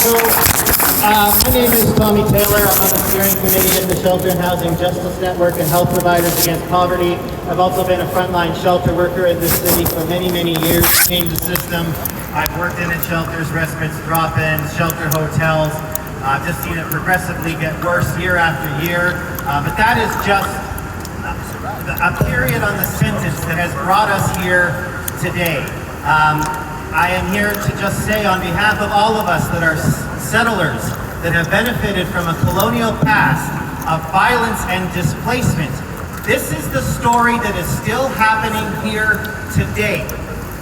My name is Tommy Taylor. I'm on the steering committee of the Shelter and Housing Justice Network and Health Providers Against Poverty. I've also been a frontline shelter worker in this city for many, many years. In the system, I've worked in shelters, respites, drop-ins, shelter hotels. I've just seen it progressively get worse year after year. But that is just a period on the sentence that has brought us here today. I am here to just say on behalf of all of us that are settlers that have benefited from a colonial past of violence and displacement, this is the story that is still happening here today.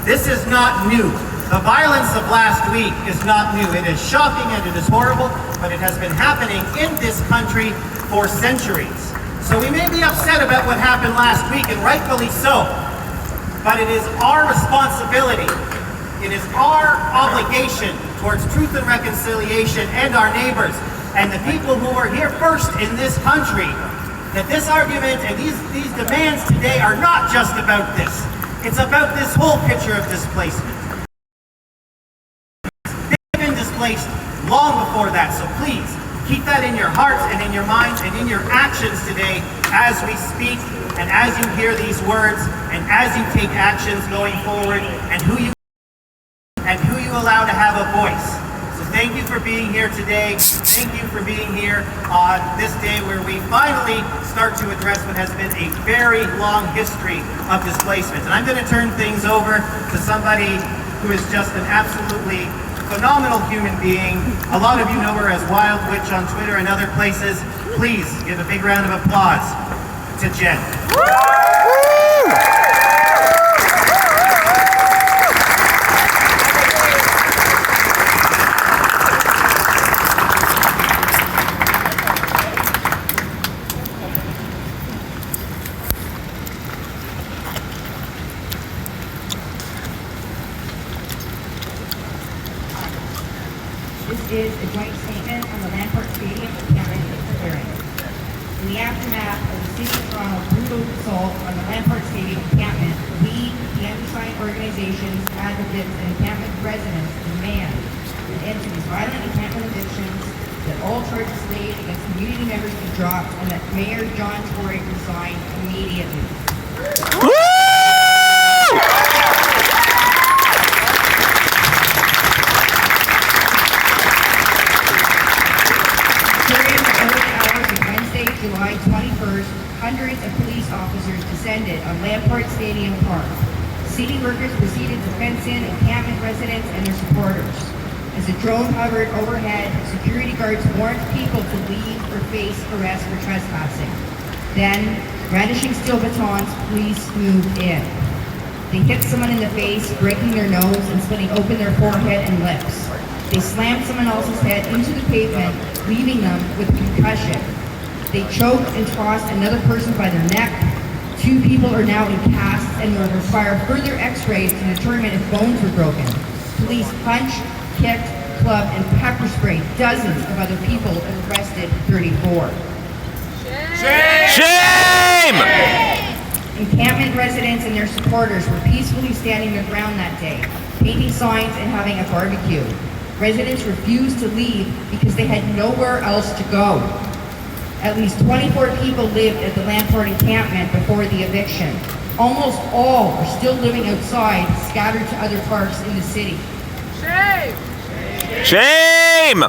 This is not new. The violence of last week is not new. It is shocking and it is horrible, but it has been happening in this country for centuries. So we may be upset about what happened last week, and rightfully so, but it is our responsibility. It is our obligation towards truth and reconciliation and our neighbors and the people who are here first in this country, that this argument and these demands today are not just about this. It's about this whole picture of displacement. They've been displaced long before that, so please keep that in your hearts and in your minds and in your actions today as we speak and as you hear these words and as you take actions going forward and who you allow to have a voice. So thank you for being here today. Thank you for being here on this day where we finally start to address what has been a very long history of displacement. And I'm going to turn things over to somebody who is just an absolutely phenomenal human being. A lot of you know her as Wild Witch on Twitter and other places. Please give a big round of applause to Jen. This is a joint statement on the Lamport Stadium encampment experience. In the aftermath of the City of Toronto's brutal assault on the Lamport Stadium encampment, we, the anti-sign organizations, advocates, and encampment residents demand an end to these violent encampment evictions, that all charges laid against community members be dropped, and that Mayor John Tory resign immediately. July 21st, hundreds of police officers descended on Lamport Stadium Park. City workers proceeded to fence in encampment residents and their supporters. As the drone hovered overhead, security guards warned people to leave or face arrest for trespassing. Then, brandishing steel batons, police moved in. They hit someone in the face, breaking their nose and splitting open their forehead and lips. They slammed someone else's head into the pavement, leaving them with concussion. They choked and tossed another person by their neck. 2 people are now in casts and will require further x-rays to determine if bones were broken. Police punched, kicked, clubbed, and pepper sprayed dozens of other people and arrested 34. Shame! Encampment residents and their supporters were peacefully standing their ground that day, painting signs and having a barbecue. Residents refused to leave because they had nowhere else to go. At least 24 people lived at the Lamport encampment before the eviction. Almost all are still living outside, scattered to other parks in the city. Shame! Shame!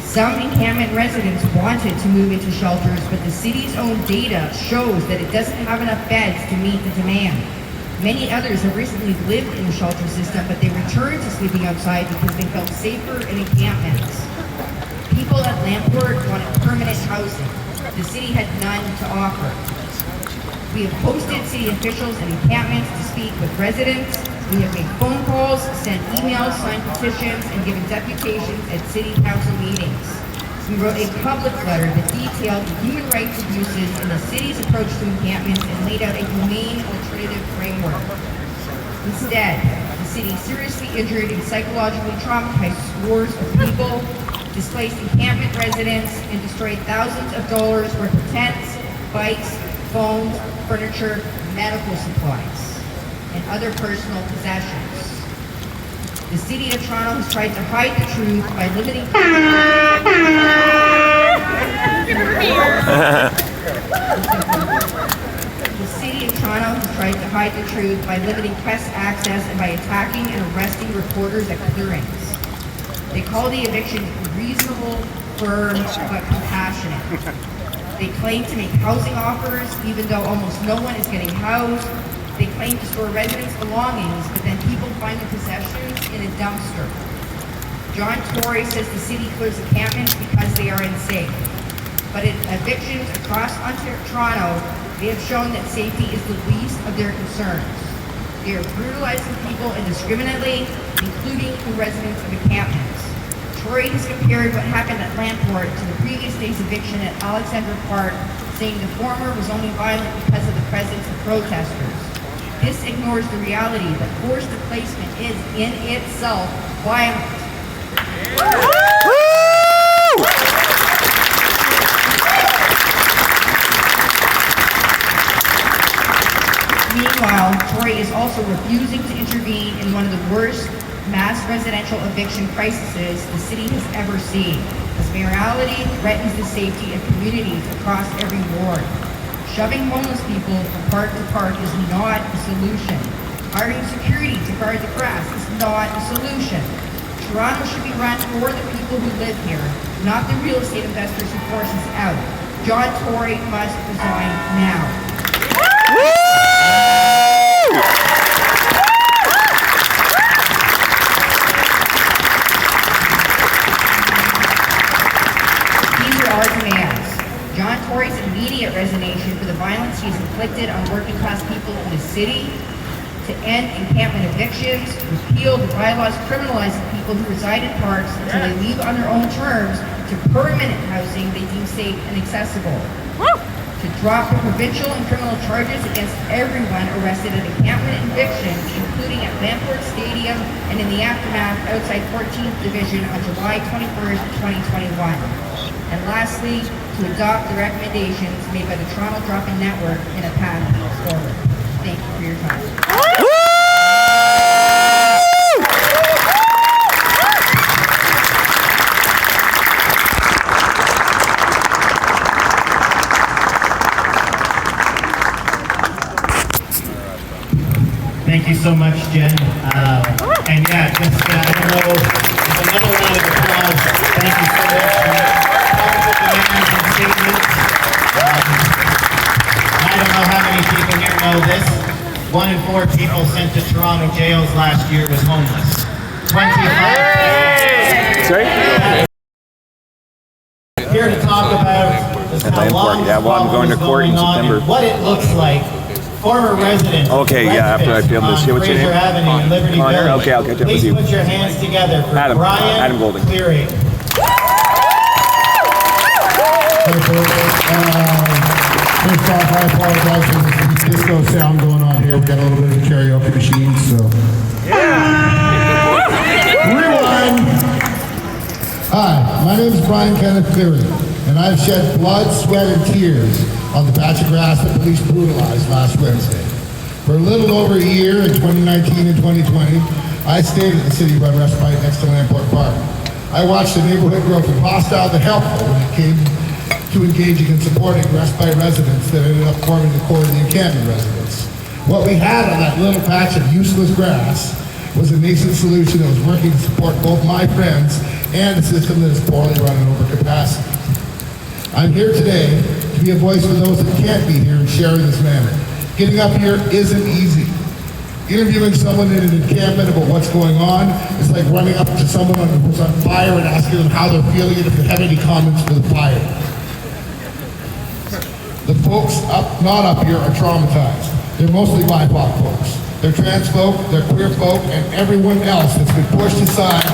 Some encampment residents wanted to move into shelters, but the city's own data shows that it doesn't have enough beds to meet the demand. Many others have recently lived in the shelter system, but they returned to sleeping outside because they felt safer in encampments. People at Lamport wanted permanent housing. The city had none to offer. We have hosted city officials and encampments to speak with residents. We have made phone calls, sent emails, signed petitions, and given deputations at city council meetings. We wrote a public letter that detailed the human rights abuses in the city's approach to encampments and laid out a humane alternative framework. Instead, the city seriously injured and psychologically traumatized scores of people, displaced encampment residents, and destroyed thousands of dollars worth of tents, bikes, phones, furniture, medical supplies, and other personal possessions. The City of Toronto has tried to hide the truth by limiting The City of Toronto has tried to hide the truth by limiting press access and by attacking and arresting reporters at clearings. They call the evictions reasonable, firm, but compassionate. They claim to make housing offers even though almost no one is getting housed. They claim to store residents' belongings, but then people find their possessions in a dumpster. John Tory says the city clears encampments because they are unsafe. But at evictions across Toronto, they have shown that safety is the least of their concerns. They are brutalizing people indiscriminately, including the residents of encampments. Tory has compared what happened at Lamport to the previous day's eviction at Alexandra Park, saying the former was only violent because of the presence of protesters. This ignores the reality that forced displacement is, in itself, violent. Meanwhile, Tory is also refusing to intervene in one of the worst mass residential eviction crises the city has ever seen, as mayoralty threatens the safety of communities across every ward. Shoving homeless people from park to park is not a solution. Hiring security to guard the grass is not a solution. Toronto should be run for the people who live here, not the real estate investors who force us out. John Tory must resign now. These are our demands. John Tory's immediate resignation for the violence he has inflicted on working class people in the city, to end encampment evictions, repeal the bylaws criminalizing people who reside in parks until they leave on their own terms, to permanent housing they deem safe and accessible. To drop the provincial and criminal charges against everyone arrested at encampment evictions, including at Lamport Stadium and in the aftermath outside 14th Division on July 21st, 2021. And lastly, to adopt the recommendations made by the Toronto Drop-In Network in a path forward. Thank you for your time. Thank you so much, Jen. And yeah, just, I don't know, another round of applause. Thank you so much for powerful demands and statements. I don't know how many people here know this. 1 in 4 people sent to Toronto jails last year was homeless. 25. Sorry? Here to talk about just how long Yeah, well, I'm going to court in September. and what it looks like. Former residents. Okay, yeah, after I film this. What's your name? Avenue, Liberty Connor? Village. Okay, I'll catch up with Please you. put your hands together for Adam Brian Golden. Cleary. First off, I apologize for the disco sound going on here. We've got a little bit of a karaoke machine, so. Rewind! Hi, my name is Brian Kenneth Cleary, and I've shed blood, sweat, and tears on the patch of grass that police brutalized last Wednesday. For a little over a year in 2019 and 2020, I stayed at the city-run respite next to Lamport Park. I watched the neighborhood grow from hostile to helpful when it came to engaging and supporting respite residents that ended up forming the core of the encampment residents. What we had on that little patch of useless grass was a nascent solution that was working to support both my friends and a system that is poorly run and over capacity. I'm here today to be a voice for those that can't be here and share in this manner. Getting up here isn't easy. Interviewing someone in an encampment about what's going on is like running up to someone who's on fire and asking them how they're feeling and if they have any comments for the fire. The folks not up here are traumatized. They're mostly BIPOC folks. They're trans folk, they're queer folk, and everyone else that's been pushed aside,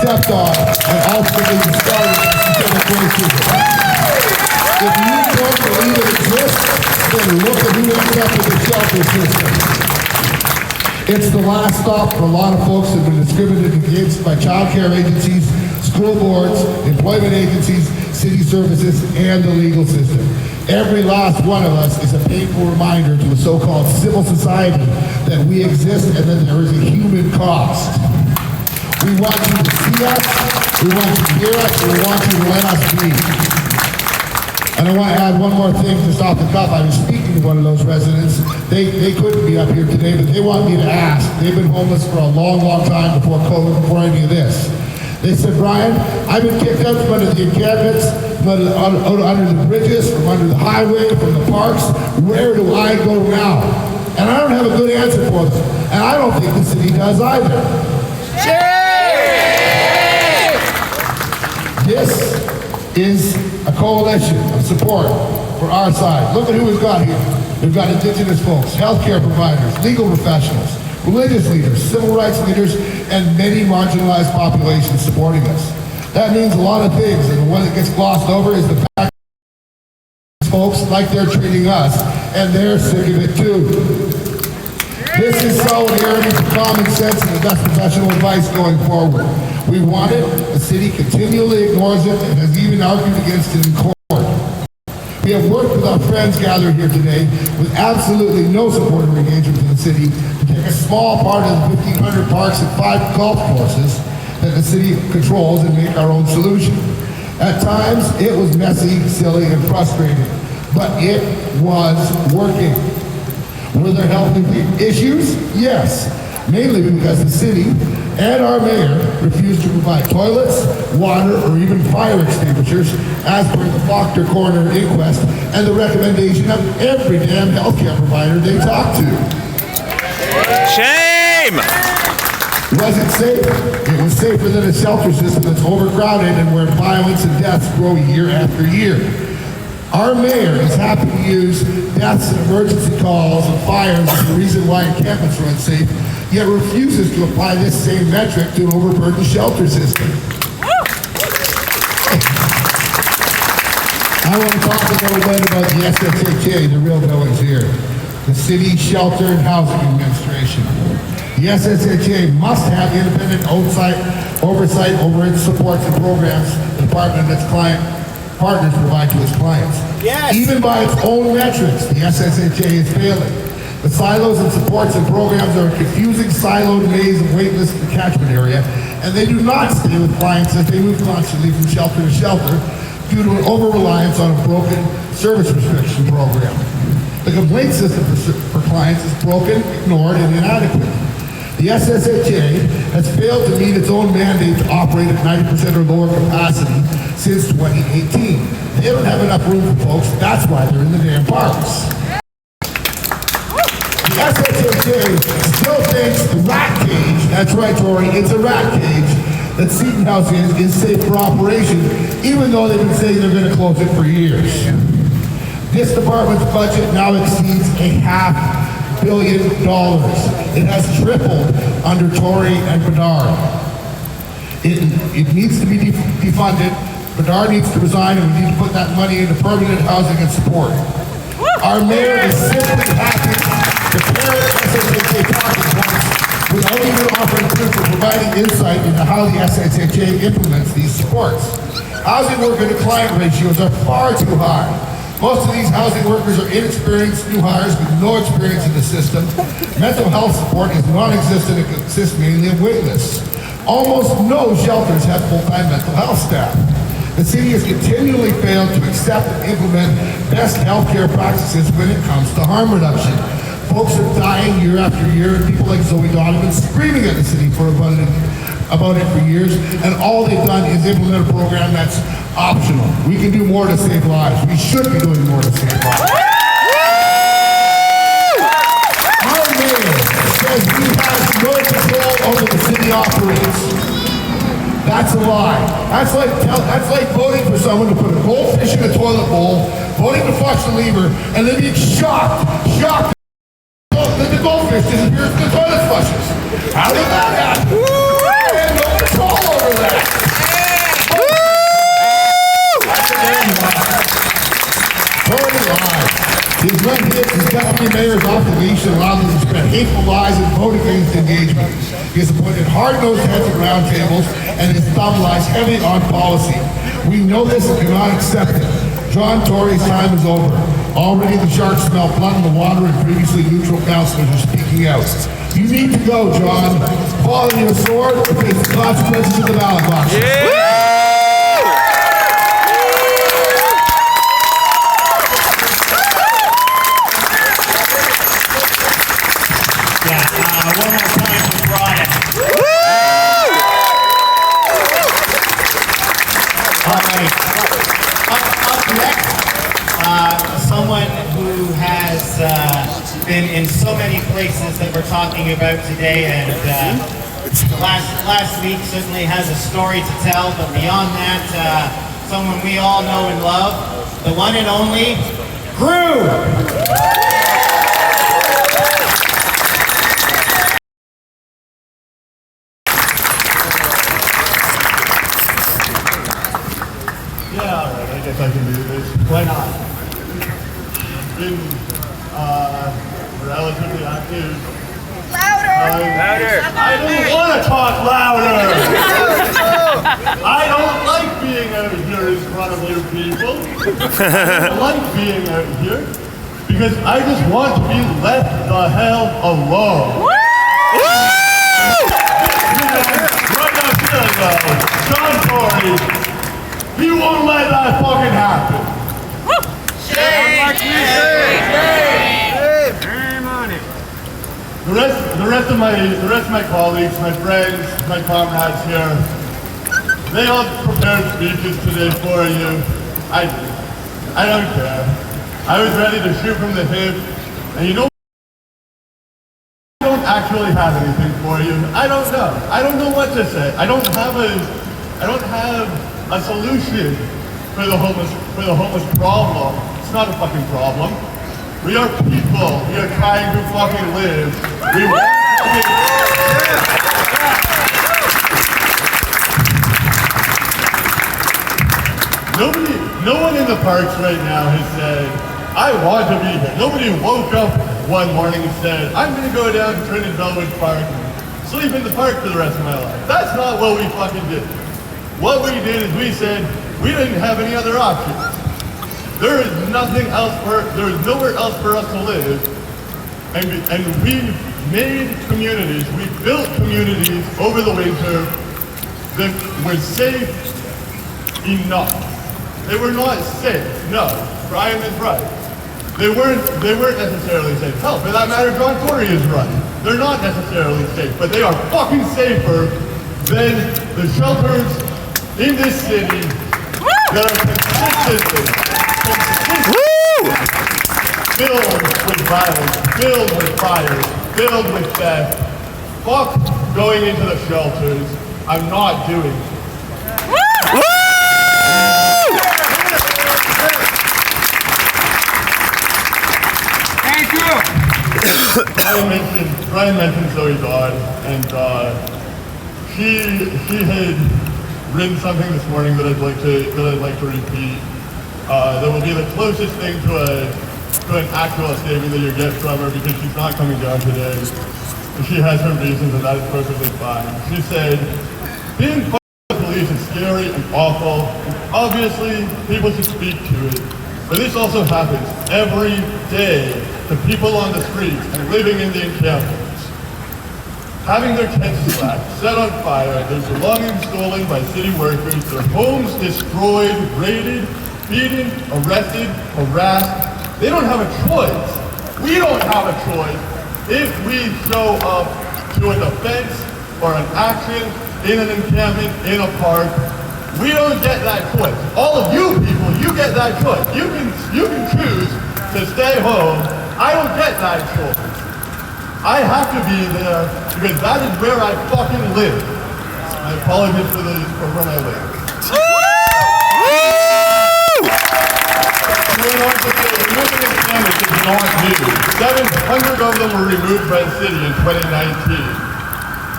stepped on, and ultimately discarded by systemic racism. If you don't believe it exists, then look at who ends up with the shelter system. It's the last stop for a lot of folks that have been discriminated against by child care agencies, school boards, employment agencies, city services, and the legal system. Every last one of us is a painful reminder to a so-called civil society that we exist and that there is a human cost. We want you to see us, we want you to hear us, and we want you to let us be. And I want to add one more thing just off the cuff. I was speaking to one of those residents. They couldn't be up here today, but they want me to ask. They've been homeless for a long, long time before COVID, before any of this. They said, Brian, I've been kicked out from under the encampments, from under the bridges, from under the highway, from the parks. Where do I go now? And I don't have a good answer for them. And I don't think the city does either. This is a coalition of support for our side. Look at who we've got here. We've got Indigenous folks, healthcare providers, legal professionals, religious leaders, civil rights leaders, and many marginalized populations supporting us. That means a lot of things, and the one that gets glossed over is the fact that folks like they're treating us, and they're sick of it too. This is solidarity for common sense and the best professional advice going forward. We want it, the city continually ignores it, and has even argued against it in court. We have worked with our friends gathered here today with absolutely no support or engagement from the city to take a small part of the 1,500 parks and 5 golf courses that the city controls and make our own solution. At times, it was messy, silly, and frustrating, but it was working. Were there health issues? Yes, mainly because the city and our mayor refused to provide toilets, water, or even fire extinguishers as per the Faulkner Coroner inquest and the recommendation of every damn healthcare provider they talked to. Shame! Was it safe? It was safer than a shelter system that's overcrowded and where violence and deaths grow year after year. Our mayor is happy to use deaths and emergency calls and fires as the reason why encampments are unsafe, yet refuses to apply this same metric to an overburdened shelter system. I want to talk a little bit about the SSHA, the real villains here. The City Shelter and Housing Administration. The SSHA must have independent oversight over its supports and programs the department and its partners provide to its clients. Yes. Even by its own metrics, the SSHA is failing. The silos and supports and programs are a confusing siloed maze of waitlist and catchment area, and they do not stay with clients as they move constantly from shelter to shelter due to an over-reliance on a broken service restriction program. The complaint system for clients is broken, ignored, and inadequate. The SSHA has failed to meet its own mandate to operate at 90% or lower capacity since 2018. They don't have enough room for folks, that's why they're in the damn parks. The SSHA still thinks the rat cage, that's right, Tori, it's a rat cage, that Seton House is safe for operation, even though they've been saying they're going to close it for years. This department's budget now exceeds $500 million. It has tripled under Tory and Bedard. It needs to be defunded. Bedard needs to resign, and we need to put that money into permanent housing and support. Our mayor is simply happy to parrot SSHA talking points without even offering proof or providing insight into how the SSHA implements these supports. Housing worker to client ratios are far too high. Most of these housing workers are inexperienced new hires with no experience in the system. Mental health support is non-existent and consists mainly of wait lists. Almost no shelters have full-time mental health staff. The city has continually failed to accept and implement best healthcare practices when it comes to harm reduction. Folks are dying year after year, and people like Zoe Donovan screaming at the city about it for years, and all they've done is implement a program that's optional. We can do more to save lives. We should be doing more to save lives. Our mayor says he has no control over the city operates. That's a lie. That's like voting for someone to put a goldfish in a toilet bowl, voting to flush the lever, and then being shocked that the goldfish disappears from the toilet flushes. How did that happen? I had no control over that. Totally lies. He's deputy mayors off the leash and allowed them to spread hateful lies and vote against engagement. He has appointed hard-nosed heads at round tables, and his thumb lies heavy on policy. We know this and cannot accept it. John Tory's time is over. Already the sharks smell blood in the water and previously neutral councillors are speaking out. You need to go, John. Quality of sword and face the consequences of the ballot box. One more time for Brian. All right. Up next, someone who has been in so many places that we're talking about today, and last week certainly has a story to tell. But beyond that, someone we all know and love, the one and only Gru. I guess I can do this. Why not? Been relatively active. Louder! I don't want to talk louder! I don't like being out here in front of you people. I don't like being out here because I just want to be left the hell alone. Right up here though, John Tory, you won't let that fucking happen. The rest of my colleagues, my friends, my comrades here, they all prepared speeches today for you. I don't care. I was ready to shoot from the hip, and you know, I don't actually have anything for you. I don't know. I don't know what to say. I don't have a solution for the homeless problem. It's not a fucking problem. We are people. We are trying to fucking live. No one in the parks right now has said, I want to be here. Nobody woke up one morning and said, I'm going to go down to Trinity Bellwood Park and sleep in the park for the rest of my life. That's not what we fucking did. What we did is we said we didn't have any other options. There is nowhere else for us to live. And we made communities, we built communities over the winter that were safe enough. They were not safe, no. Brian is right. They weren't necessarily safe. Hell, for that matter, John Tory is right. They're not necessarily safe, but they are fucking safer than the shelters in this city that are consistently filled with violence, filled with fires, filled with death. Fuck going into the shelters. I'm not doing it. Thank you! Brian mentioned Zoe Dodd, and she had written something this morning that I'd like to repeat. That will be the closest thing to an actual statement that you get from her, because she's not coming down today. And she has her reasons, and that is perfectly fine. She said, being part of the police is scary and awful, and obviously people should speak to it. But this also happens every day to people on the streets and living in the encampments. Having their tents slashed, set on fire, their belongings stolen by city workers, their homes destroyed, raided, beaten, arrested, harassed. They don't have a choice. We don't have a choice if we show up to an offense or an action in an encampment, in a park. We don't get that choice. All of you people, you get that choice. You can choose to stay home. I don't get that choice. I have to be there because that is where I fucking live. My apologies for my language. Not new. 700 of them were removed by the city in 2019.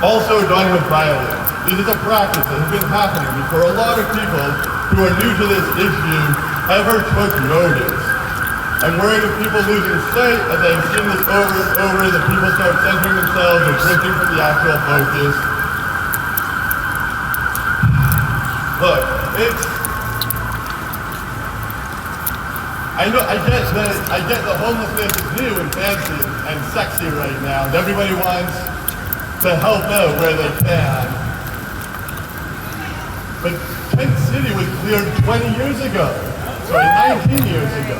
Also done with violence. This is a practice that has been happening before a lot of people who are new to this issue ever took notice. I'm worried of people losing sight as I've seen this over and over, that people start centering themselves and drifting from the actual focus. Look, I get the homelessness is new and fancy and sexy right now, and everybody wants to help out where they can. But Kent City was cleared 20 years ago, sorry, 19 years ago.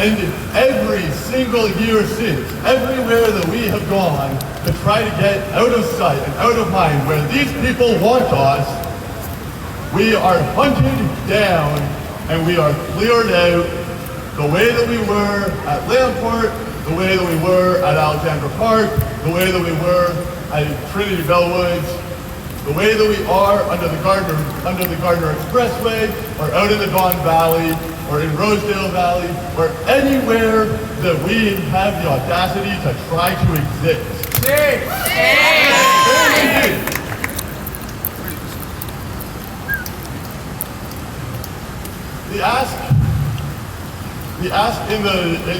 And every single year since, everywhere that we have gone to try to get out of sight and out of mind where these people want us, we are hunted down and we are cleared out the way that we were at Lamport, the way that we were at Alexandra Park, the way that we were at Trinity Bellwoods, the way that we are under the Gardner Expressway, or out in the Don Valley, or in Rosedale Valley, or anywhere that we have the audacity to try to exist. The ask in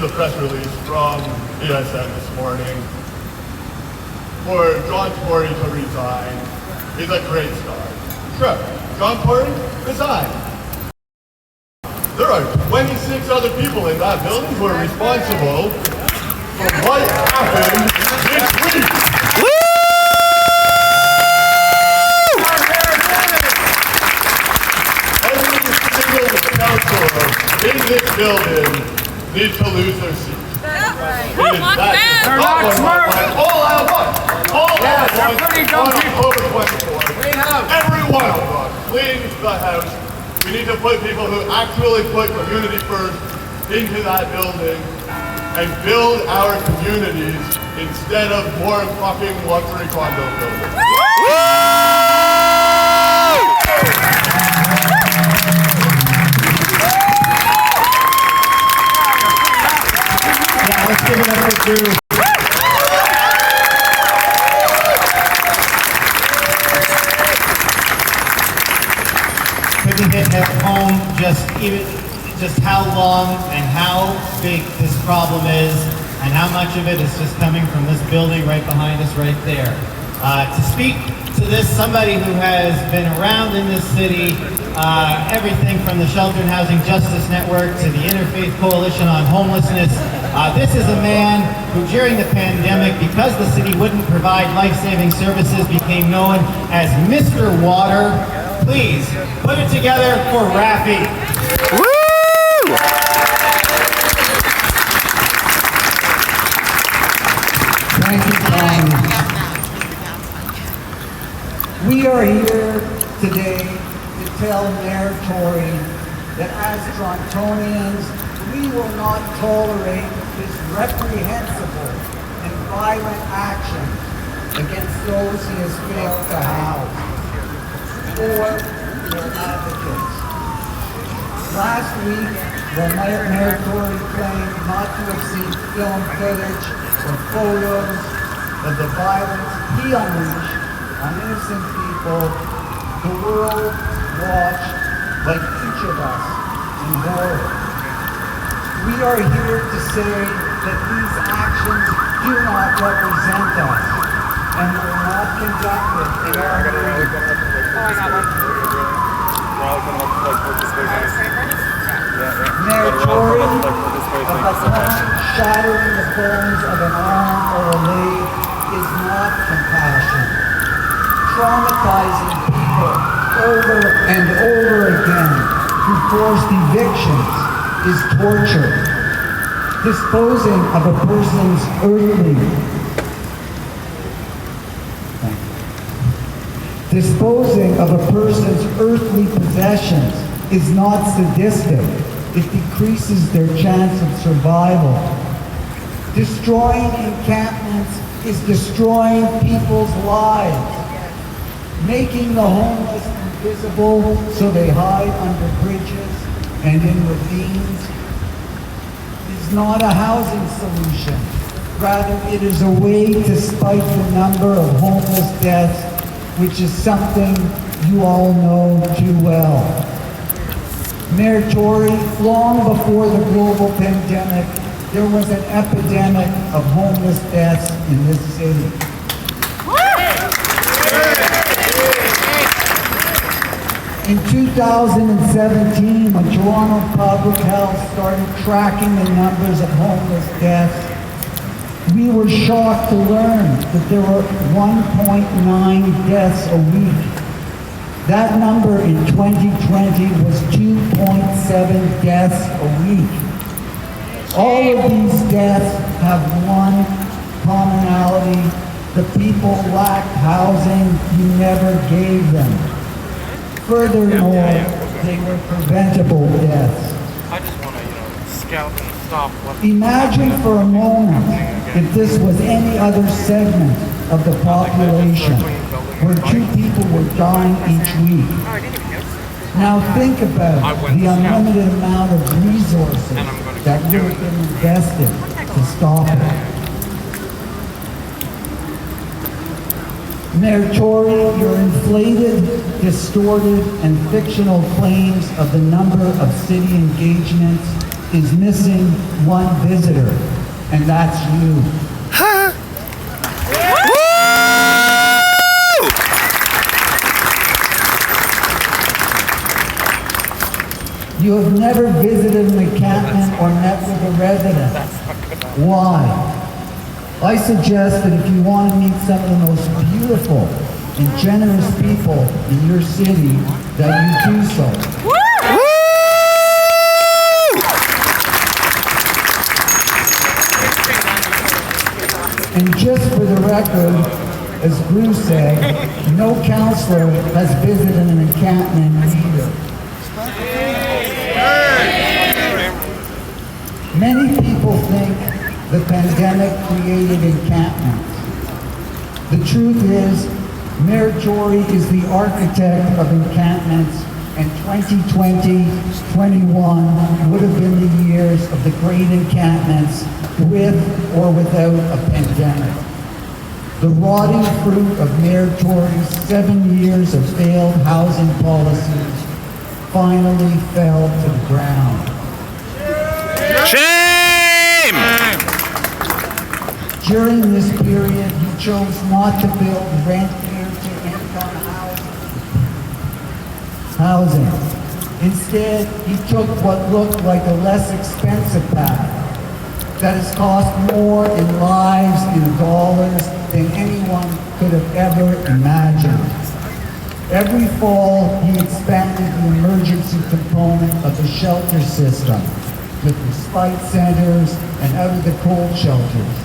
the press release from ESN this morning for John Tory to resign is a great start. Sure, John Tory, resign. There are 26 other people in that building who are responsible for what happened this week. Every single councilor in this building needs to lose their seat. They're not smart. All I want on October 24th, every one of us clean the house. We need to put people who actually put community first into that building and build our communities instead of more fucking luxury condo buildings. Yeah, let's give it up for Drew. Couldn't hit at home just how long and how big this problem is, and how much of it is just coming from this building right behind us right there. To speak to this, somebody who has been around in this city, everything from the Shelter and Housing Justice Network to the Interfaith Coalition on Homelessness. This is a man who during the pandemic, because the city wouldn't provide life-saving services, became known as Mr. Water. Please, put it together for Rafi. Woo! Thank you, Tom. We are here today to tell Mayor Tory that as Torontonians, we will not tolerate this reprehensible and violent action against those he has failed to house or their advocates. Last week, the Mayor Tory claimed not to have seen film footage or photos of the violence he unleashed on innocent people. The world watched like each of us in horror. We are here to say that these actions do not represent us and were not conducted in our Mayor Tory, upon shattering the bones of an arm or a leg is not compassion. Traumatizing people over and over again through forced evictions is torture. Disposing of a person's earthly possessions is not sadistic. It decreases their chance of survival. Destroying encampments is destroying people's lives. Making the homeless invisible so they hide under bridges and in ravines is not a housing solution. Rather, it is a way to spike the number of homeless deaths, which is something you all know too well. Mayor Tory, long before the global pandemic, there was an epidemic of homeless deaths in this city. In 2017, when Toronto Public Health started tracking the numbers of homeless deaths, we were shocked to learn that there were 1.9 deaths a week. That number in 2020 was 2.7 deaths a week. All of these deaths have one commonality: the people lacked housing you never gave them. Furthermore, they were preventable deaths. I just want to, scout and stop what. Imagine for a moment if this was any other segment of the population where 2 people were dying each week. Now think about the unlimited amount of resources that would have been invested to stop it. Mayor Tory, your inflated, distorted, and fictional claims of the number of city engagements is missing one visitor, and that's you. You have never visited an encampment or met with a resident. Why? I suggest that if you want to meet some of the most beautiful and generous people in your city, that you do so. And just for the record, as Bruce said, no counselor has visited an encampment either. Many people think the pandemic created encampments. The truth is, Mayor Tory is the architect of encampments, and 2020-21 would have been the years of the great encampments with or without a pandemic. The rotting fruit of Mayor Tory's 7 years of failed housing policies finally fell to the ground. Shame! During this period, he chose not to build rent-to-income housing. Instead, he took what looked like a less expensive path that has cost more in lives and dollars than anyone could have ever imagined. Every fall, he expanded the emergency component of the shelter system with respite centers and out of the cold shelters.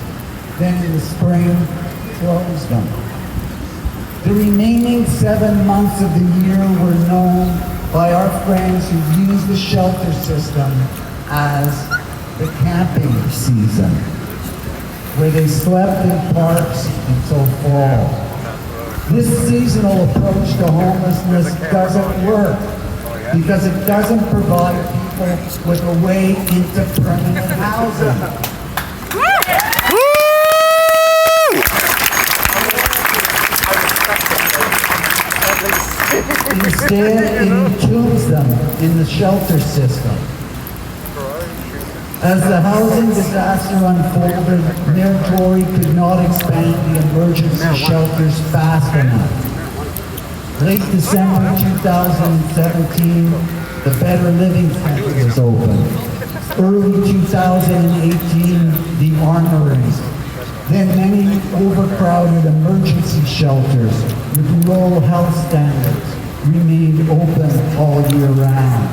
Then in the spring, closed them. The remaining 7 months of the year were known by our friends who used the shelter system as the camping season, where they slept in parks until fall. This seasonal approach to homelessness doesn't work because it doesn't provide people with a way into permanent housing. Instead, it entombs them in the shelter system. As the housing disaster unfolded, Mayor Tory could not expand the emergency shelters fast enough. Late December 2017, the Better Living Center was opened. Early 2018, the Armories. Then many overcrowded emergency shelters with low health standards remained open all year round.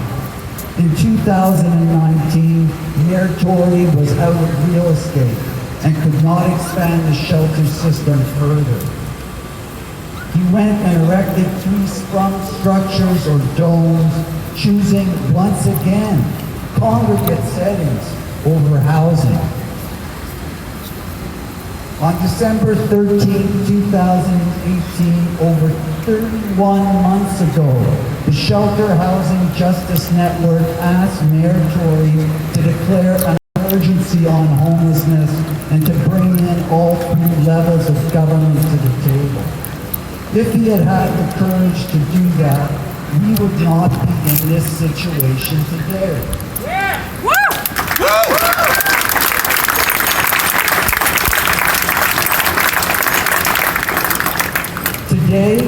In 2019, Mayor Tory was out of real estate and could not expand the shelter system further. He went and erected 3 sprung structures or domes, choosing once again congregate settings over housing. On December 13, 2018, over 31 months ago, the Shelter Housing Justice Network asked Mayor Tory to declare an emergency on homelessness and to bring in all 3 levels of government to the table. If he had had the courage to do that, we would not be in this situation today. Today,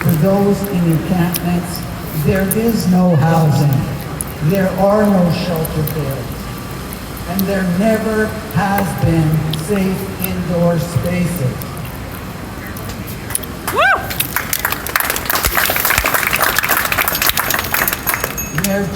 for those in encampments, there is no housing, there are no shelter beds, and there never has been safe indoor spaces. Mayor